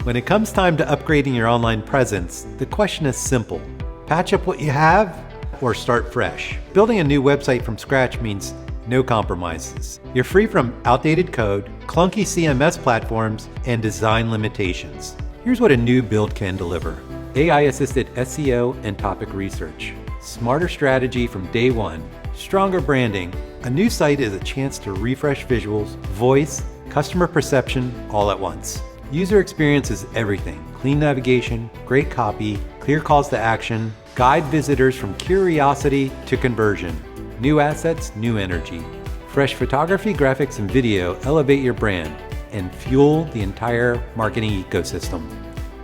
When it comes time to upgrading your online presence, the question is simple. Patch up what you have or start fresh. Building a new website from scratch means no compromises. You're free from outdated code, clunky CMS platforms, and design limitations. Here's what a new build can deliver. AI-assisted SEO and topic research. Smarter strategy from day one. Stronger branding. A new site is a chance to refresh visuals, voice, customer perception all at once. User experience is everything. Clean navigation, great copy, clear calls to action, guide visitors from curiosity to conversion. New assets, new energy. Fresh photography, graphics, and video elevate your brand and fuel the entire marketing ecosystem.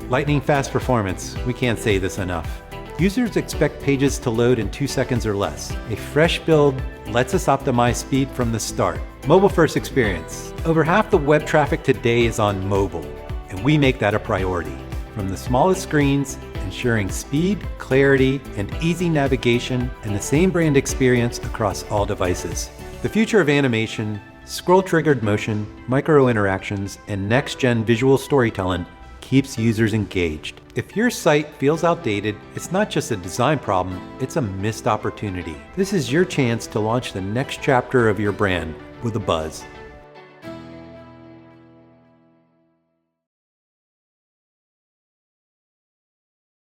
Lightning fast performance, we can't say this enough. Users expect pages to load in 2 seconds or less. A fresh build lets us optimize speed from the start. Mobile first experience. Over half the web traffic today is on mobile, and we make that a priority. From the smallest screens, ensuring speed, clarity, and easy navigation, and the same brand experience across all devices. The future of animation, scroll-triggered motion, micro-interactions, and next-gen visual storytelling keeps users engaged. If your site feels outdated, it's not just a design problem, it's a missed opportunity. This is your chance to launch the next chapter of your brand with a buzz.